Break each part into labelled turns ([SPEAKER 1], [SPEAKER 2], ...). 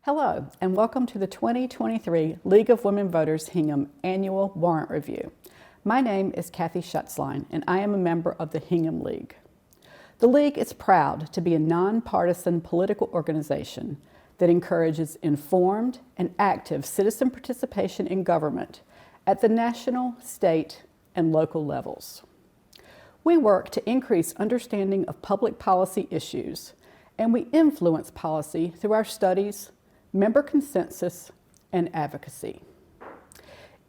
[SPEAKER 1] Hello, and welcome to the 2023 League of Women Voters Hingham Annual Warrant Review. My name is Kathy Schutzline, and I am a member of the Hingham League. The League is proud to be a nonpartisan political organization that encourages informed and active citizen participation in government at the national, state, and local levels. We work to increase understanding of public policy issues, and we influence policy through our studies, member consensus, and advocacy.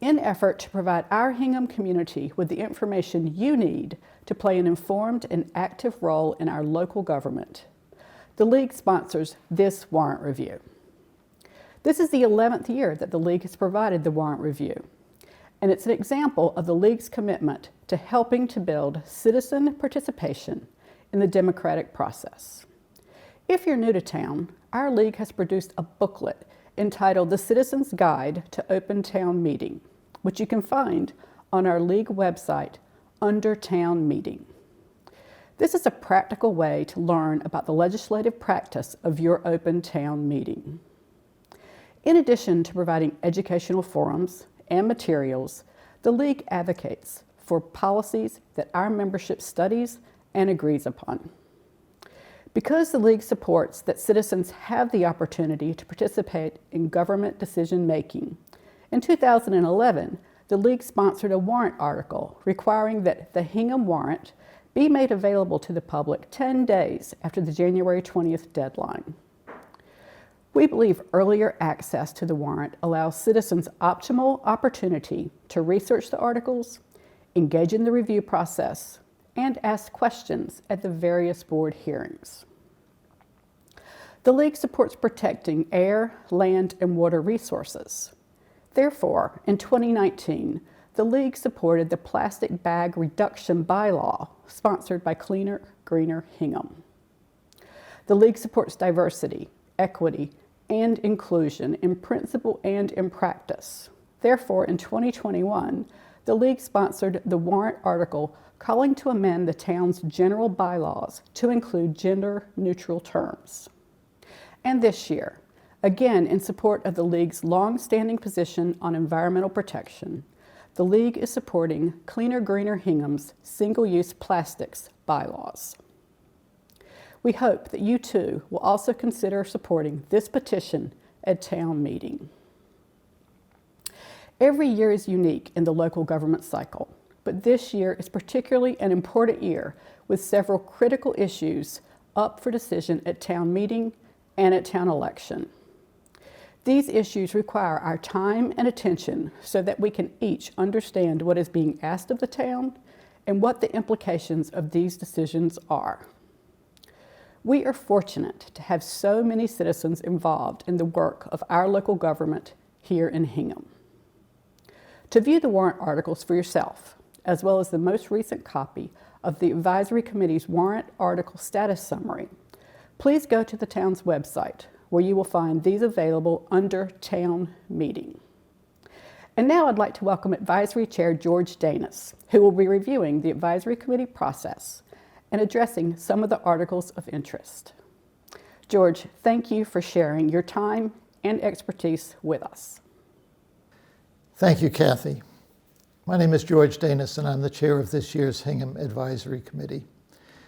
[SPEAKER 1] In effort to provide our Hingham community with the information you need to play an informed and active role in our local government, the League sponsors this warrant review. This is the 11th year that the League has provided the warrant review, and it's an example of the League's commitment to helping to build citizen participation in the democratic process. If you're new to town, our League has produced a booklet entitled The Citizen's Guide to Open Town Meeting, which you can find on our League website under Town Meeting. This is a practical way to learn about the legislative practice of your open town meeting. In addition to providing educational forums and materials, the League advocates for policies that our membership studies and agrees upon. Because the League supports that citizens have the opportunity to participate in government decision-making, in 2011, the League sponsored a warrant article requiring that the Hingham Warrant be made available to the public 10 days after the January 20th deadline. We believe earlier access to the warrant allows citizens optimal opportunity to research the articles, engage in the review process, and ask questions at the various board hearings. The League supports protecting air, land, and water resources. Therefore, in 2019, the League supported the plastic bag reduction bylaw sponsored by Cleaner, Greener Hingham. The League supports diversity, equity, and inclusion in principle and in practice. Therefore, in 2021, the League sponsored the warrant article calling to amend the town's general bylaws to include gender-neutral terms. And this year, again in support of the League's long-standing position on environmental protection, the League is supporting Cleaner Greener Hingham's single-use plastics bylaws. We hope that you too will also consider supporting this petition at town meeting. Every year is unique in the local government cycle, but this year is particularly an important year with several critical issues up for decision at town meeting and at town election. These issues require our time and attention so that we can each understand what is being asked of the town and what the implications of these decisions are. We are fortunate to have so many citizens involved in the work of our local government here in Hingham. To view the warrant articles for yourself, as well as the most recent copy of the Advisory Committee's warrant article status summary, please go to the town's website, where you will find these available under Town Meeting. And now I'd like to welcome Advisory Chair George Danis, who will be reviewing the Advisory Committee process and addressing some of the articles of interest. George, thank you for sharing your time and expertise with us.
[SPEAKER 2] Thank you, Kathy. My name is George Danis, and I'm the chair of this year's Hingham Advisory Committee.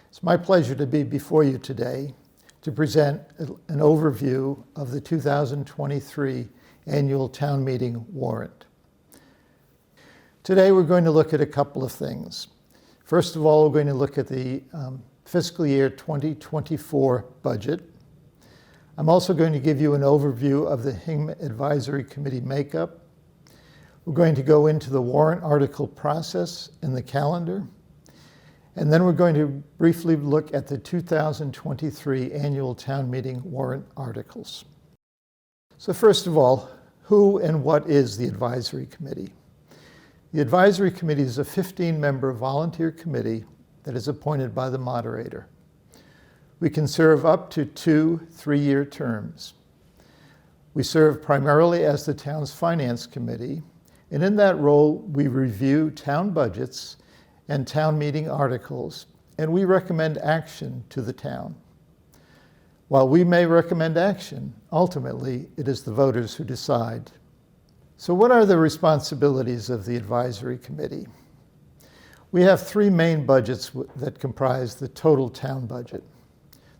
[SPEAKER 2] It's my pleasure to be before you today to present an overview of the 2023 Annual Town Meeting Warrant. Today we're going to look at a couple of things. First of all, we're going to look at the fiscal year 2024 budget. I'm also going to give you an overview of the Hingham Advisory Committee makeup. We're going to go into the warrant article process and the calendar. And then we're going to briefly look at the 2023 Annual Town Meeting warrant articles. So first of all, who and what is the Advisory Committee? The Advisory Committee is a 15-member volunteer committee that is appointed by the moderator. We can serve up to 2 3-year terms. We serve primarily as the town's finance committee, and in that role, we review town budgets and town meeting articles, and we recommend action to the town. While we may recommend action, ultimately it is the voters who decide. So what are the responsibilities of the advisory committee? We have three main budgets that comprise the total town budget.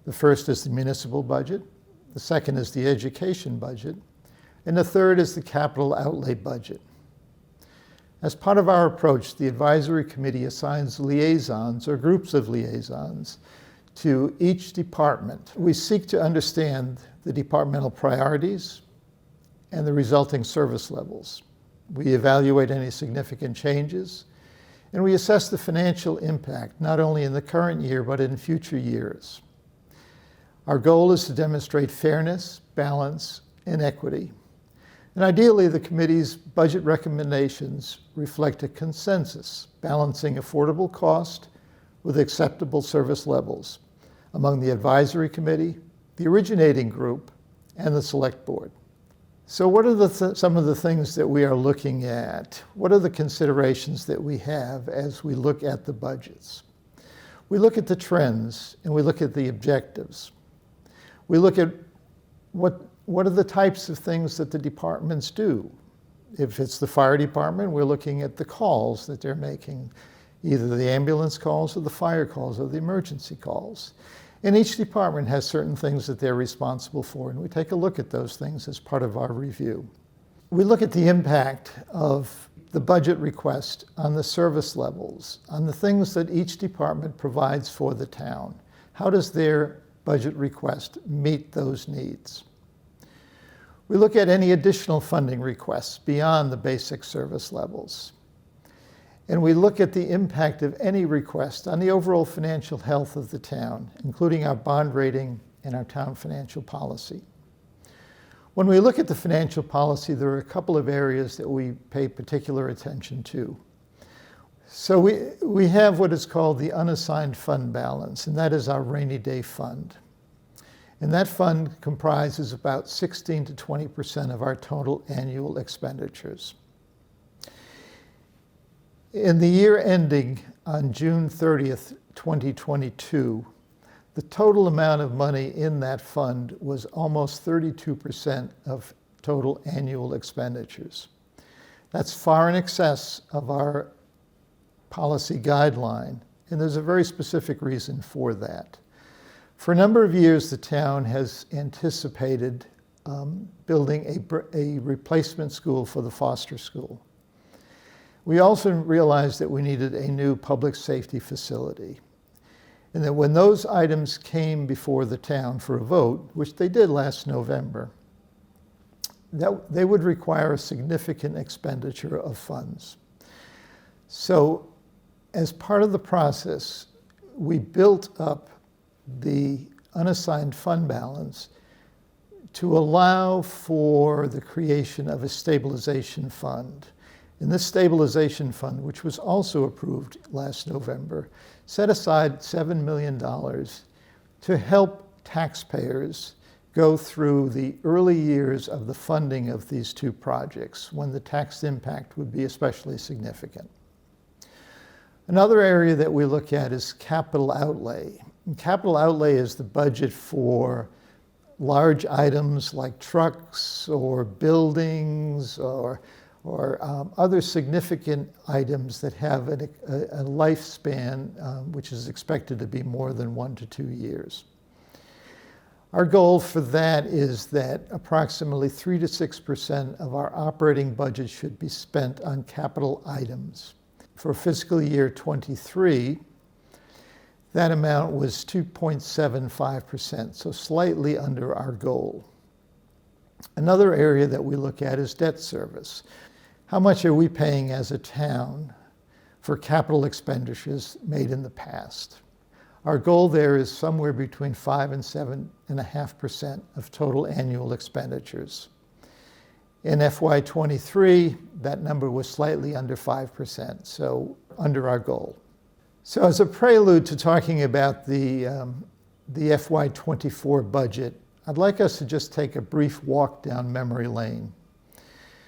[SPEAKER 2] The first is the municipal budget, the second is the education budget, and the third is the capital outlay budget. As part of our approach, the advisory committee assigns liaisons or groups of liaisons to each department. We seek to understand the departmental priorities and the resulting service levels. We evaluate any significant changes, and we assess the financial impact, not only in the current year, but in future years. Our goal is to demonstrate fairness, balance, and equity. And ideally, the committee's budget recommendations reflect a consensus, balancing affordable cost with acceptable service levels among the advisory committee, the originating group, and the select board. So what are some of the things that we are looking at? What are the considerations that we have as we look at the budgets? We look at the trends and we look at the objectives. We look at what are the types of things that the departments do. If it's the fire department, we're looking at the calls that they're making, either the ambulance calls or the fire calls or the emergency calls. And each department has certain things that they're responsible for, and we take a look at those things as part of our review. We look at the impact of the budget request on the service levels, on the things that each department provides for the town. How does their budget request meet those needs? We look at any additional funding requests beyond the basic service levels. And we look at the impact of any request on the overall financial health of the town, including our bond rating and our town financial policy. When we look at the financial policy, there are a couple of areas that we pay particular attention to. So we have what is called the unassigned fund balance, and that is our rainy day fund. And that fund comprises about 16 to 20% of our total annual expenditures. In the year ending on June 30th, 2022, the total amount of money in that fund was almost 32% of total annual expenditures. That's far in excess of our policy guideline, and there's a very specific reason for that. For a number of years, the town has anticipated building a replacement school for the Foster School. We also realized that we needed a new public safety facility, and that when those items came before the town for a vote, which they did last November, that they would require a significant expenditure of funds. So as part of the process, we built up the unassigned fund balance to allow for the creation of a stabilization fund. And this stabilization fund, which was also approved last November, set aside $7 million to help taxpayers go through the early years of the funding of these two projects, when the tax impact would be especially significant. Another area that we look at is capital outlay. And capital outlay is the budget for large items like trucks or buildings or other significant items that have a lifespan which is expected to be more than 1 to 2 years. Our goal for that is that approximately 3 to 6% of our operating budget should be spent on capital items. For fiscal year 23, that amount was 2.75%, so slightly under our goal. Another area that we look at is debt service. How much are we paying as a town for capital expenditures made in the past? Our goal there is somewhere between 5 and 7.5% of total annual expenditures. In FY23, that number was slightly under 5%, so under our goal. So as a prelude to talking about the FY24 budget, I'd like us to just take a brief walk down memory lane.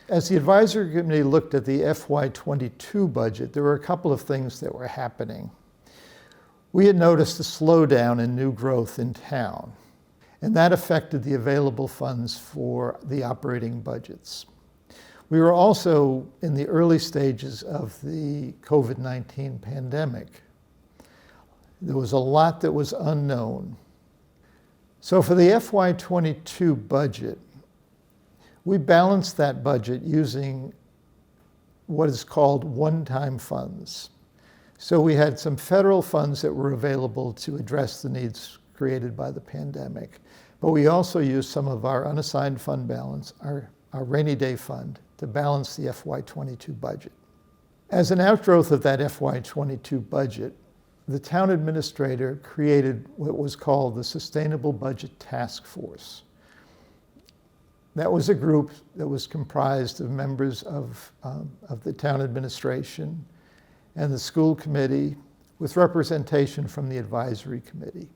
[SPEAKER 2] As the advisory committee looked at the FY22 budget, there were a couple of things that were happening. We had noticed a slowdown in new growth in town. and that affected the available funds for the operating budgets. We were also in the early stages of the COVID-19 pandemic. There was a lot that was unknown. So for the FY22 budget, we balanced that budget using what is called one-time funds. So we had some federal funds that were available to address the needs created by the pandemic, but we also used some of our unassigned fund balance, our rainy day fund, to balance the FY22 budget. As an outgrowth of that FY22 budget, the town administrator created what was called the Sustainable Budget Task Force. That was a group that was comprised of members of the town administration and the school committee, with representation from the advisory committee.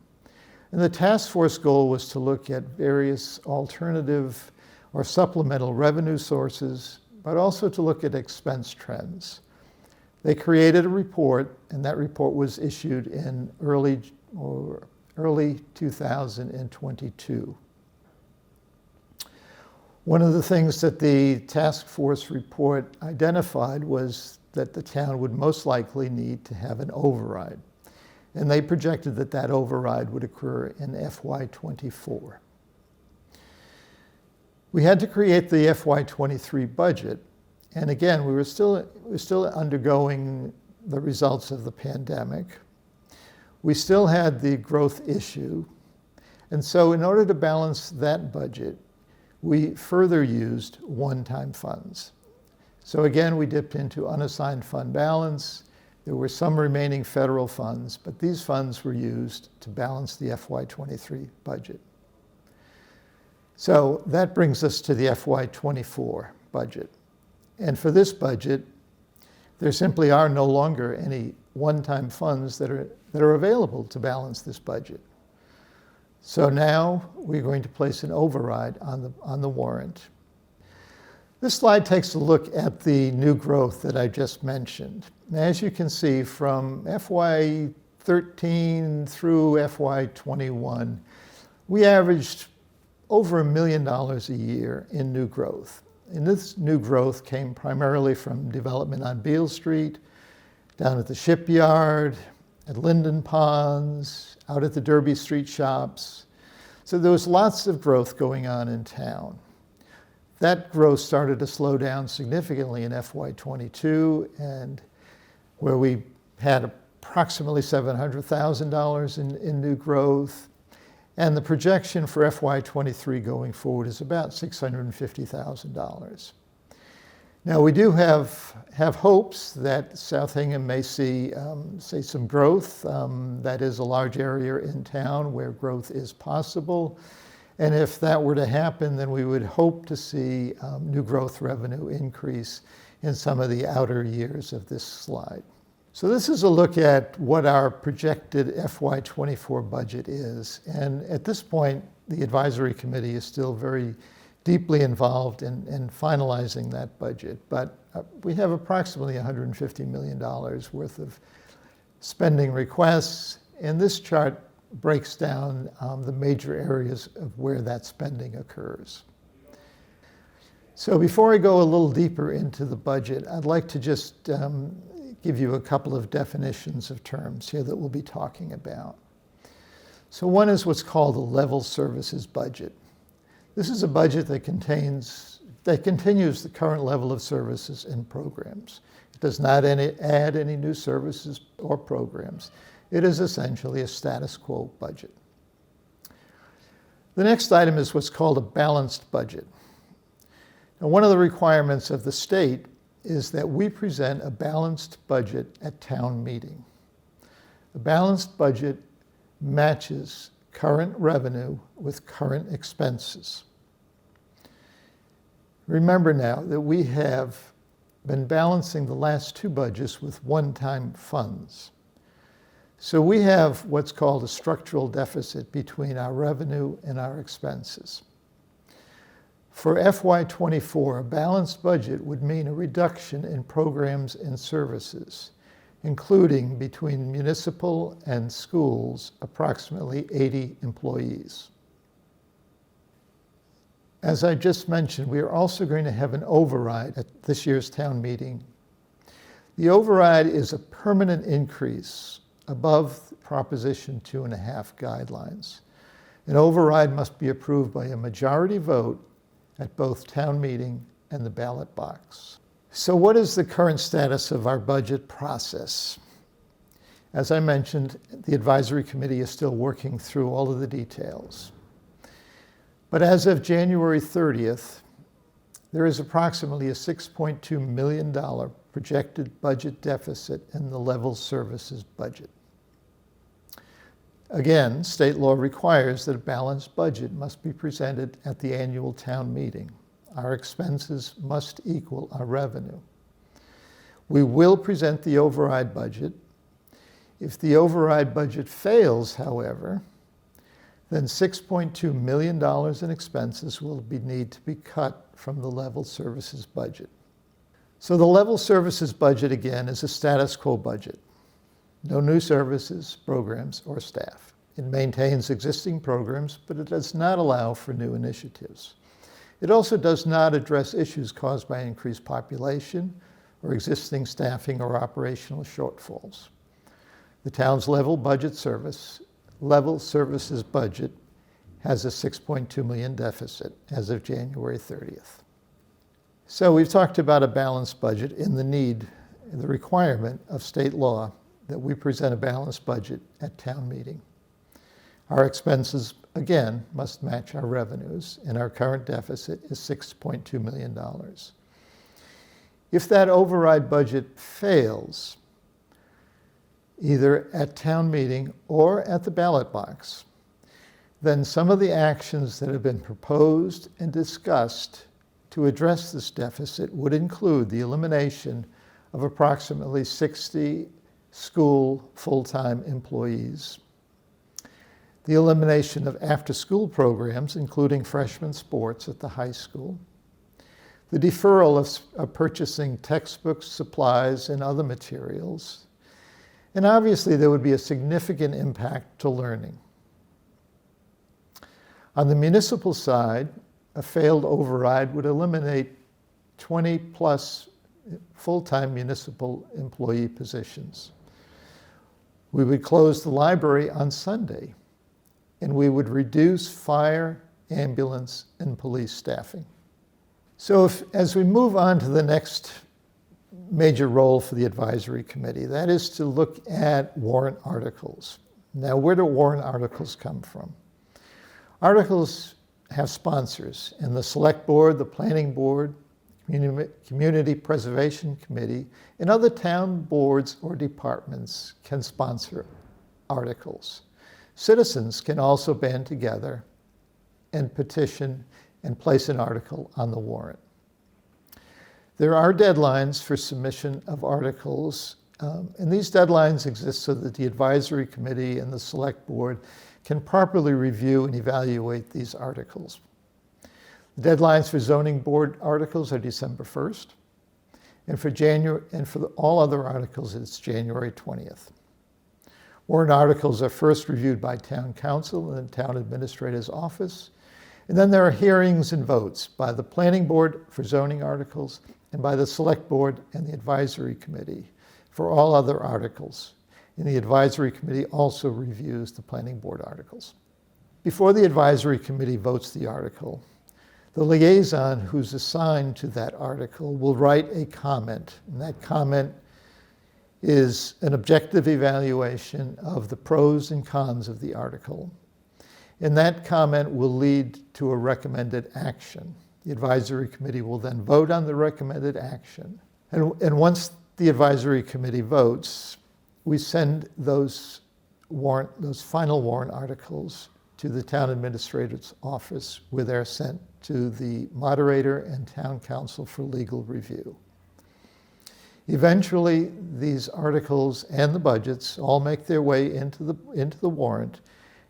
[SPEAKER 2] And the task force goal was to look at various alternative or supplemental revenue sources, but also to look at expense trends. They created a report, and that report was issued in early 2022. One of the things that the task force report identified was that the town would most likely need to have an override. And they projected that that override would occur in FY24. We had to create the FY23 budget. And again, we were still undergoing the results of the pandemic. We still had the growth issue. And so in order to balance that budget, we further used one-time funds. So again, we dipped into unassigned fund balance. There were some remaining federal funds, but these funds were used to balance the FY23 budget. So that brings us to the FY24 budget. And for this budget, there simply are no longer any one-time funds that are available to balance this budget. So now we're going to place an override on the warrant. This slide takes a look at the new growth that I just mentioned. And as you can see, from FY13 through FY21, we averaged over $1 million a year in new growth. And this new growth came primarily from development on Beale Street, down at the shipyard, at Linden Ponds, out at the Derby Street shops. So there was lots of growth going on in town. That growth started to slow down significantly in FY22, and where we had approximately $700,000 in new growth. And the projection for FY23 going forward is about $650,000. Now, we do have hopes that South Hingham may see some growth. That is a large area in town where growth is possible. And if that were to happen, then we would hope to see new growth revenue increase in some of the outer years of this slide. So this is a look at what our projected FY24 budget is. And at this point, the advisory committee is still very deeply involved in finalizing that budget. But we have approximately $150 million worth of spending requests. And this chart breaks down the major areas of where that spending occurs. So before I go a little deeper into the budget, I'd like to just give you a couple of definitions of terms here that we'll be talking about. So one is what's called a level services budget. This is a budget that continues the current level of services and programs. It does not add any new services or programs. It is essentially a status quo budget. The next item is what's called a balanced budget. Now, one of the requirements of the state is that we present a balanced budget at town meeting. A balanced budget matches current revenue with current expenses. Remember now that we have been balancing the last two budgets with one-time funds. So we have what's called a structural deficit between our revenue and our expenses. For FY24, a balanced budget would mean a reduction in programs and services, including between municipal and schools, approximately 80 employees. As I just mentioned, we are also going to have an override at this year's town meeting. The override is a permanent increase above Proposition 2.5 guidelines. An override must be approved by a majority vote at both town meeting and the ballot box. So what is the current status of our budget process? As I mentioned, the advisory committee is still working through all of the details. But as of January 30th, there is approximately a $6.2 million projected budget deficit in the level services budget. Again, state law requires that a balanced budget must be presented at the annual town meeting. Our expenses must equal our revenue. We will present the override budget. If the override budget fails, however, then $6.2 million in expenses will need to be cut from the level services budget. So the level services budget, again, is a status quo budget. No new services, programs, or staff. It maintains existing programs, but it does not allow for new initiatives. It also does not address issues caused by increased population or existing staffing or operational shortfalls. The town's level services budget has a $6.2 million deficit as of January 30th. So we've talked about a balanced budget and the requirement of state law that we present a balanced budget at town meeting. Our expenses, again, must match our revenues, and our current deficit is $6.2 million. If that override budget fails, either at town meeting or at the ballot box, then some of the actions that have been proposed and discussed to address this deficit would include the elimination of approximately 60 school full-time employees, the elimination of after-school programs, including freshman sports at the high school, the deferral of purchasing textbooks, supplies, and other materials, and obviously there would be a significant impact to learning. On the municipal side, a failed override would eliminate 20+ full-time municipal employee positions. We would close the library on Sunday, and we would reduce fire, ambulance, and police staffing. So as we move on to the next major role for the advisory committee, that is to look at warrant articles. Now, where do warrant articles come from? Articles have sponsors, and the select board, the planning board, community preservation committee, and other town boards or departments can sponsor articles. Citizens can also band together and petition and place an article on the warrant. There are deadlines for submission of articles, and these deadlines exist so that the advisory committee and the select board can properly review and evaluate these articles. The deadlines for zoning board articles are December 1st, and for all other articles, it's January 20th. Warrant articles are first reviewed by town council and the town administrator's office, and then there are hearings and votes by the planning board for zoning articles and by the select board and the advisory committee for all other articles. And the advisory committee also reviews the planning board articles. Before the advisory committee votes the article, the liaison who's assigned to that article will write a comment, and that comment is an objective evaluation of the pros and cons of the article. And that comment will lead to a recommended action. The advisory committee will then vote on the recommended action. And once the advisory committee votes, we send those final warrant articles to the town administrator's office, where they're sent to the moderator and town council for legal review. Eventually, these articles and the budgets all make their way into the warrant,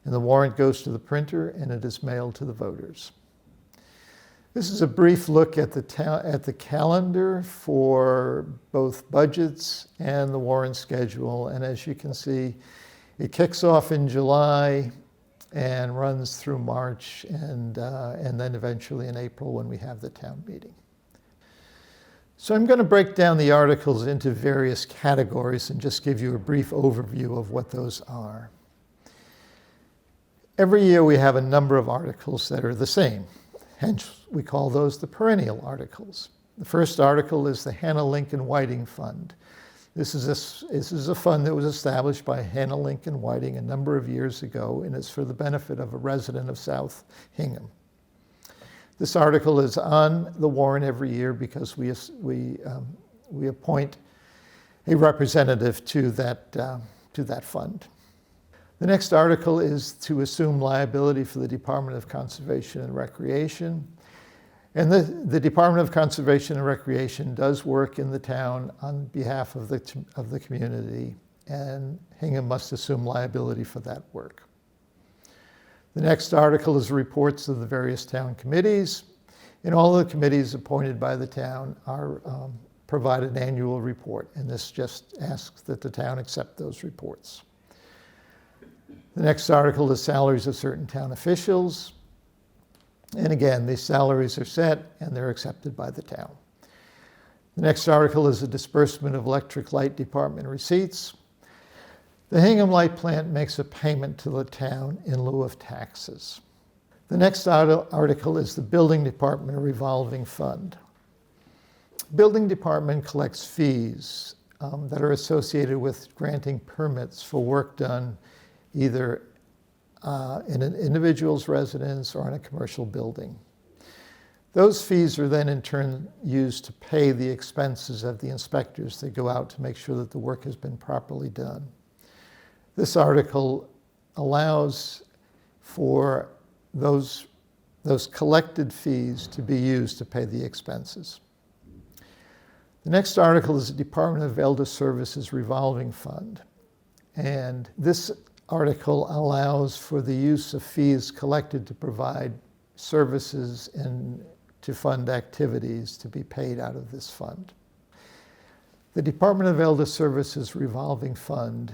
[SPEAKER 2] and the warrant goes to the printer and it is mailed to the voters. This is a brief look at the calendar for both budgets and the warrant schedule, and as you can see, it kicks off in July, and runs through March and then eventually in April when we have the town meeting. So I'm going to break down the articles into various categories and just give you a brief overview of what those are. Every year we have a number of articles that are the same. Hence, we call those the Perennial Articles. The first article is the Hannah Lincoln Whiting Fund. This is a fund that was established by Hannah Lincoln Whiting a number of years ago, and it's for the benefit of a resident of South Hingham. This article is on the warrant every year because we appoint a representative to that fund. The next article is to assume liability for the Department of Conservation and Recreation. And the Department of Conservation and Recreation does work in the town on behalf of the community, and Hingham must assume liability for that work. The next article is reports of the various town committees, and all of the committees appointed by the town are provide an annual report, and this just asks that the town accept those reports. The next article is salaries of certain town officials. And again, these salaries are set and they're accepted by the town. The next article is a disbursement of electric light department receipts. The Hingham Light Plant makes a payment to the town in lieu of taxes. The next article is the Building Department Revolving Fund. Building Department collects fees that are associated with granting permits for work done either in an individual's residence or in a commercial building. Those fees are then in turn used to pay the expenses of the inspectors that go out to make sure that the work has been properly done. This article allows for those collected fees to be used to pay the expenses. The next article is the Department of Elder Services Revolving Fund. And this article allows for the use of fees collected to provide services and to fund activities to be paid out of this fund. The Department of Elder Services Revolving Fund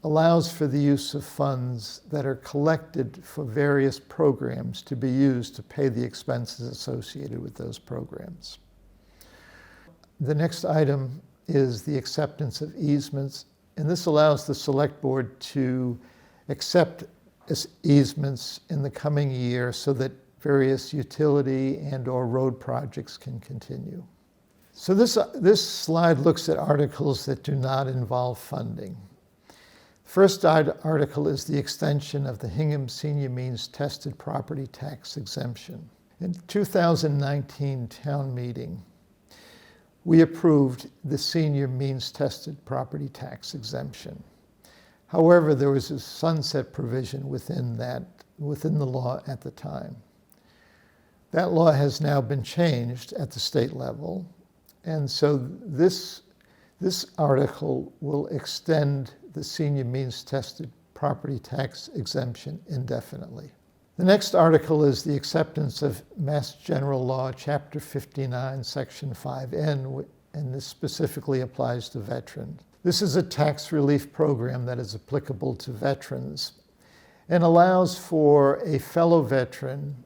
[SPEAKER 2] allows for the use of funds that are collected for various programs to be used to pay the expenses associated with those programs. The next item is the acceptance of easements, and this allows the Select Board to accept easements in the coming year so that various utility and/or road projects can continue. So this slide looks at articles that do not involve funding. First article is the extension of the Hingham Senior Means Tested Property Tax Exemption. In 2019 town meeting, we approved the Senior Means Tested Property Tax Exemption. However, there was a sunset provision within the law at the time. That law has now been changed at the state level, and so this article will extend the Senior Means Tested Property Tax Exemption indefinitely. The next article is the acceptance of Mass General Law, Chapter 59, Section 5N, and this specifically applies to veterans. This is a tax relief program that is applicable to veterans and allows for a fellow veteran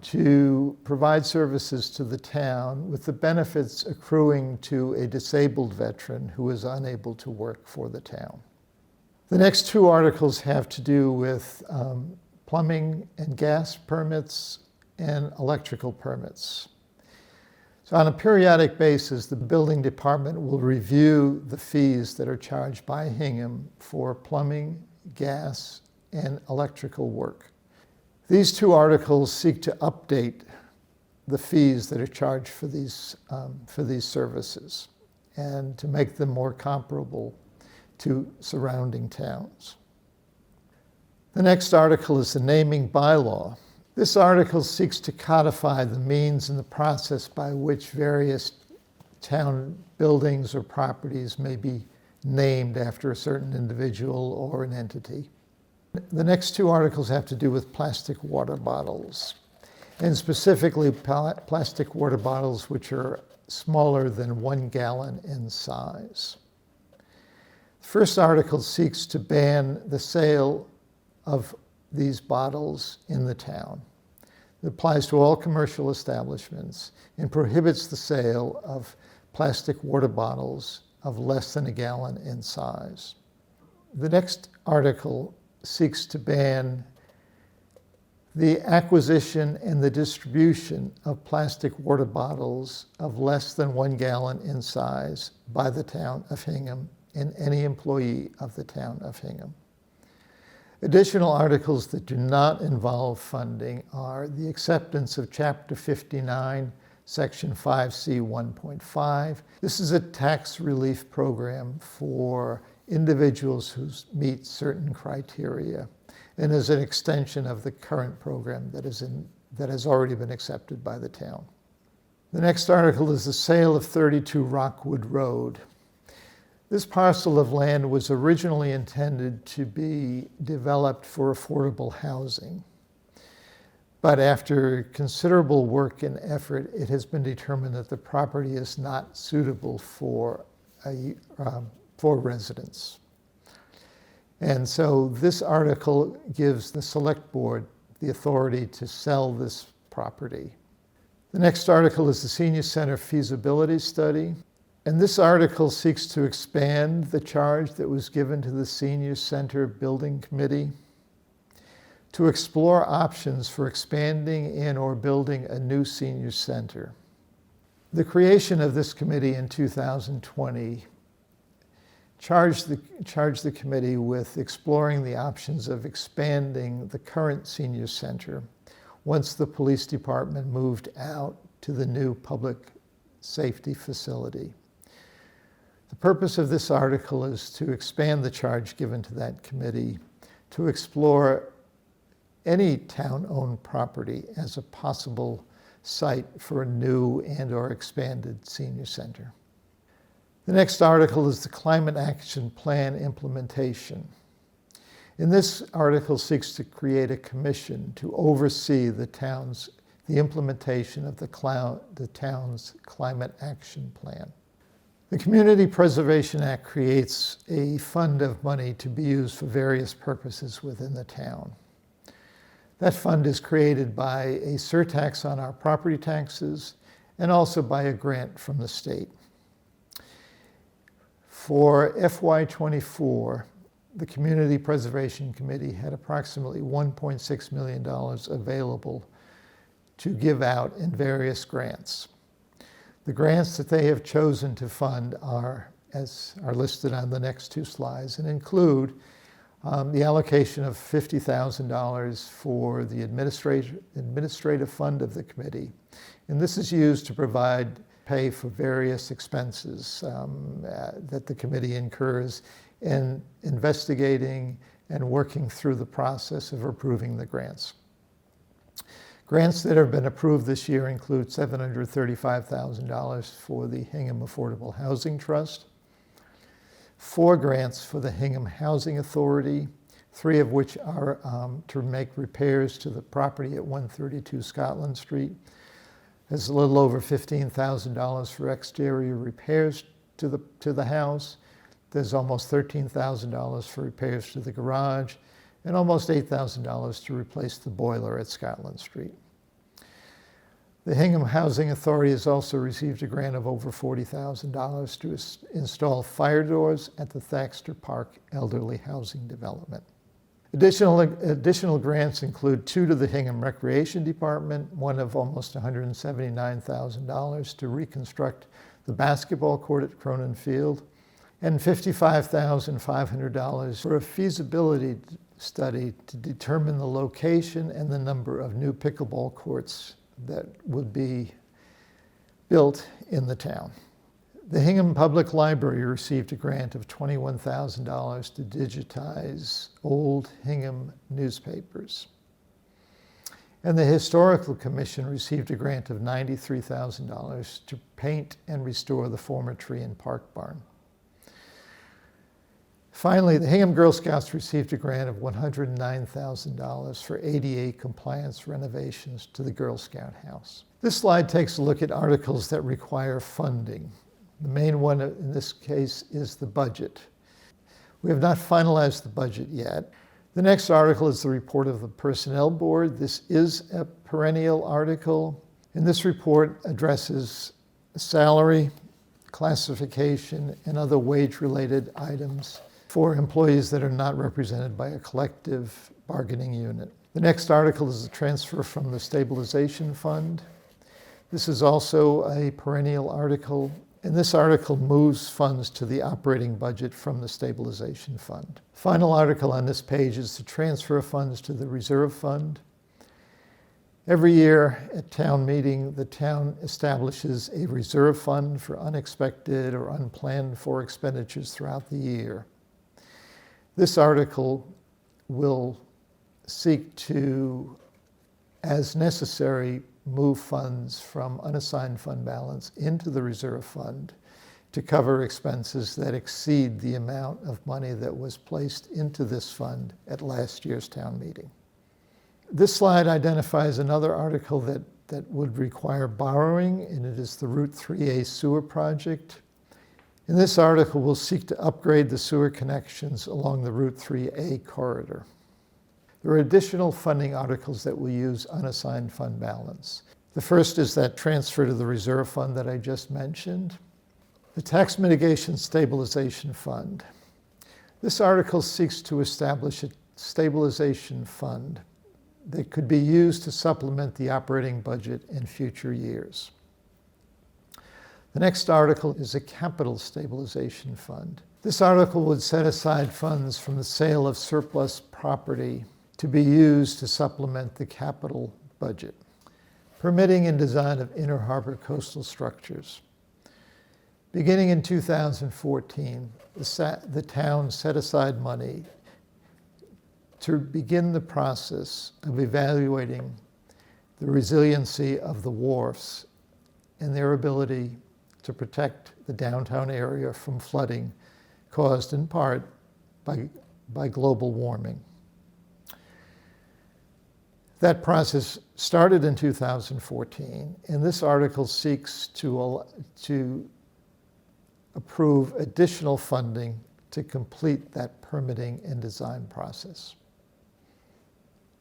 [SPEAKER 2] to provide services to the town with the benefits accruing to a disabled veteran who is unable to work for the town. The next two articles have to do with plumbing and gas permits and electrical permits. So on a periodic basis, the building department will review the fees that are charged by Hingham for plumbing, gas, and electrical work. These two articles seek to update the fees that are charged for these services and to make them more comparable to surrounding towns. The next article is the naming bylaw. This article seeks to codify the means and the process by which various town buildings or properties may be named after a certain individual or an entity. The next two articles have to do with plastic water bottles, and specifically plastic water bottles which are smaller than 1 gallon in size. The first article seeks to ban the sale of these bottles in the town. It applies to all commercial establishments and prohibits the sale of plastic water bottles of less than a gallon in size. The next article seeks to ban the acquisition and the distribution of plastic water bottles of less than 1 gallon in size by the town of Hingham and any employee of the town of Hingham. Additional articles that do not involve funding are the acceptance of Chapter 59, Section 5C 1.5. This is a tax relief program for individuals who meet certain criteria and is an extension of the current program that has already been accepted by the town. The next article is the sale of 32 Rockwood Road. This parcel of land was originally intended to be developed for affordable housing. But after considerable work and effort, it has been determined that the property is not suitable for residents. And so this article gives the Select Board the authority to sell this property. The next article is the Senior Center Feasibility Study. And this article seeks to expand the charge that was given to the Senior Center Building Committee to explore options for expanding in or building a new senior center. The creation of this committee in 2020 charged the committee with exploring the options of expanding the current senior center once the police department moved out to the new public safety facility. The purpose of this article is to expand the charge given to that committee to explore any town-owned property as a possible site for a new and/or expanded senior center. The next article is the Climate Action Plan implementation. In this article seeks to create a commission to oversee the implementation of the town's Climate Action Plan. The Community Preservation Act creates a fund of money to be used for various purposes within the town. That fund is created by a surtax on our property taxes and also by a grant from the state. For FY24, the Community Preservation Committee had approximately $1.6 million available to give out in various grants. The grants that they have chosen to fund are listed on the next two slides and include the allocation of $50,000 for the administrative fund of the committee. And this is used to pay for various expenses that the committee incurs in investigating and working through the process of approving the grants. Grants that have been approved this year include $735,000 for the Hingham Affordable Housing Trust, 4 grants for the Hingham Housing Authority, 3 of which are to make repairs to the property at 132 Scotland Street. There's a little over $15,000 for exterior repairs to the house. There's almost $13,000 for repairs to the garage, and almost $8,000 to replace the boiler at Scotland Street. The Hingham Housing Authority has also received a grant of over $40,000 to install fire doors at the Thaxter Park Elderly Housing Development. Additional grants include 2 to the Hingham Recreation Department, one of almost $179,000 to reconstruct the basketball court at Cronin Field, and $55,500 for a feasibility study to determine the location and the number of new pickleball courts that would be built in the town. The Hingham Public Library received a grant of $21,000 to digitize old Hingham newspapers. And the Historical Commission received a grant of $93,000 to paint and restore the former tree and park barn. Finally, the Hingham Girl Scouts received a grant of $109,000 for ADA compliance renovations to the Girl Scout house. This slide takes a look at articles that require funding. The main one in this case is the budget. We have not finalized the budget yet. The next article is the report of the Personnel Board. This is a perennial article, and this report addresses salary, classification, and other wage-related items for employees that are not represented by a collective bargaining unit. The next article is a transfer from the stabilization fund. This is also a perennial article, and this article moves funds to the operating budget from the stabilization fund. Final article on this page is to transfer funds to the reserve fund. Every year at town meeting, the town establishes a reserve fund for unexpected or unplanned for expenditures throughout the year. This article will seek to, as necessary, move funds from unassigned fund balance into the reserve fund to cover expenses that exceed the amount of money that was placed into this fund at last year's town meeting. This slide identifies another article that would require borrowing, and it is the Route 3A sewer project. In this article, we'll seek to upgrade the sewer connections along the Route 3A corridor. There are additional funding articles that will use unassigned fund balance. The first is that transfer to the reserve fund that I just mentioned. The Tax Mitigation Stabilization Fund. This article seeks to establish a stabilization fund that could be used to supplement the operating budget in future years. The next article is a capital stabilization fund. This article would set aside funds from the sale of surplus property to be used to supplement the capital budget. Permitting and design of inner harbor coastal structures. Beginning in 2014, the town set aside money to begin the process of evaluating the resiliency of the wharfs and their ability to protect the downtown area from flooding caused in part by global warming. That process started in 2014, and this article seeks to approve additional funding to complete that permitting and design process.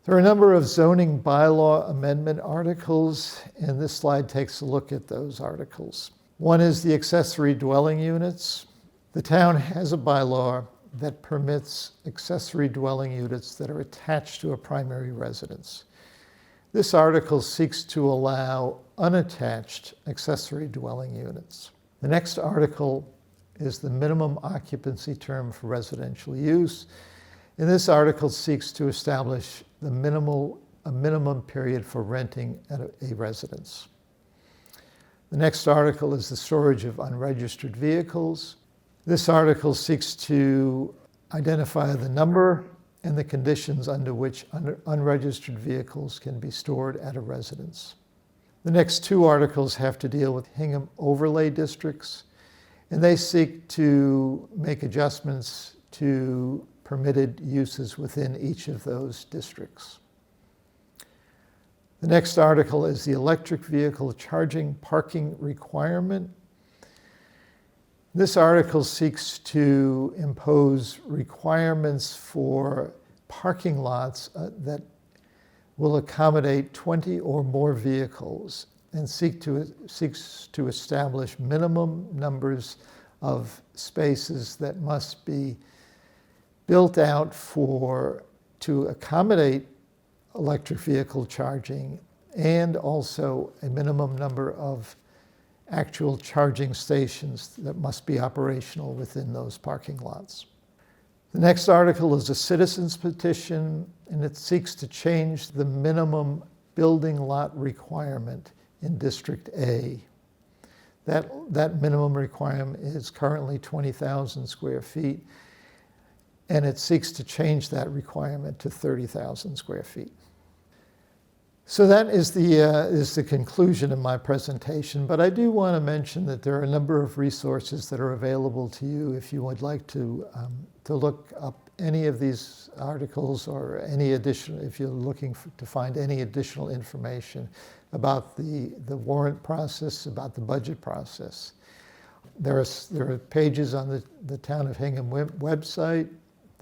[SPEAKER 2] There are a number of zoning bylaw amendment articles, and this slide takes a look at those articles. One is the accessory dwelling units. The town has a bylaw that permits accessory dwelling units that are attached to a primary residence. This article seeks to allow unattached accessory dwelling units. The next article is the minimum occupancy term for residential use. And this article seeks to establish a minimum period for renting at a residence. The next article is the storage of unregistered vehicles. This article seeks to identify the number and the conditions under which unregistered vehicles can be stored at a residence. The next two articles have to deal with Hingham overlay districts, and they seek to make adjustments to permitted uses within each of those districts. The next article is the electric vehicle charging parking requirement. This article seeks to impose requirements for parking lots that will accommodate 20 or more vehicles and seeks to establish minimum numbers of spaces that must be built out to accommodate electric vehicle charging, and also a minimum number of actual charging stations that must be operational within those parking lots. The next article is a citizen's petition, and it seeks to change the minimum building lot requirement in District A. That minimum requirement is currently 20,000 square feet, and it seeks to change that requirement to 30,000 square feet. So that is the conclusion of my presentation, but I do want to mention that there are a number of resources that are available to you if you would like to look up any of these articles or any additional, if you're looking to find any additional information about the warrant process, about the budget process. There are pages on the Town of Hingham website.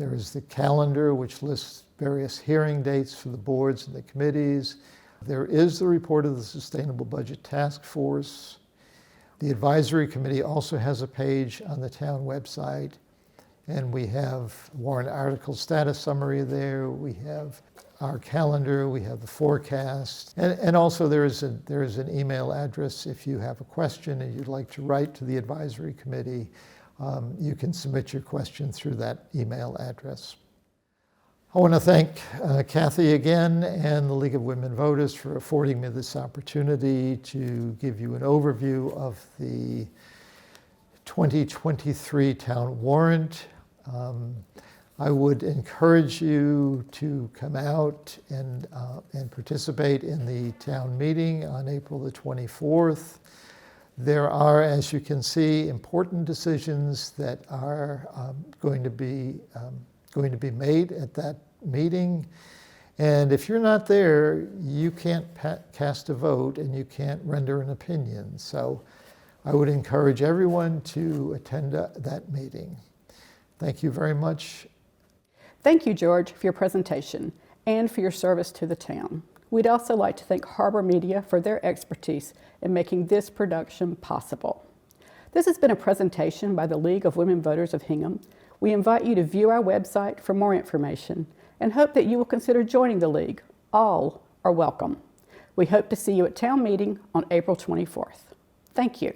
[SPEAKER 2] There is the calendar, which lists various hearing dates for the boards and the committees. There is the report of the Sustainable Budget Task Force. The advisory committee also has a page on the town website, and we have warrant article status summary there. We have our calendar, we have the forecast, and also there is an email address. If you have a question and you'd like to write to the advisory committee, you can submit your question through that email address. I want to thank Kathy again and the League of Women Voters for affording me this opportunity to give you an overview of the 2023 town warrant. I would encourage you to come out and participate in the town meeting on April the 24th. There are, as you can see, important decisions that are going to be made at that meeting. And if you're not there, you can't cast a vote and you can't render an opinion. So I would encourage everyone to attend that meeting. Thank you very much.
[SPEAKER 1] Thank you, George, for your presentation and for your service to the town. We'd also like to thank Harbor Media for their expertise in making this production possible. This has been a presentation by the League of Women Voters of Hingham. We invite you to view our website for more information and hope that you will consider joining the League. All are welcome. We hope to see you at town meeting on April 24th. Thank you.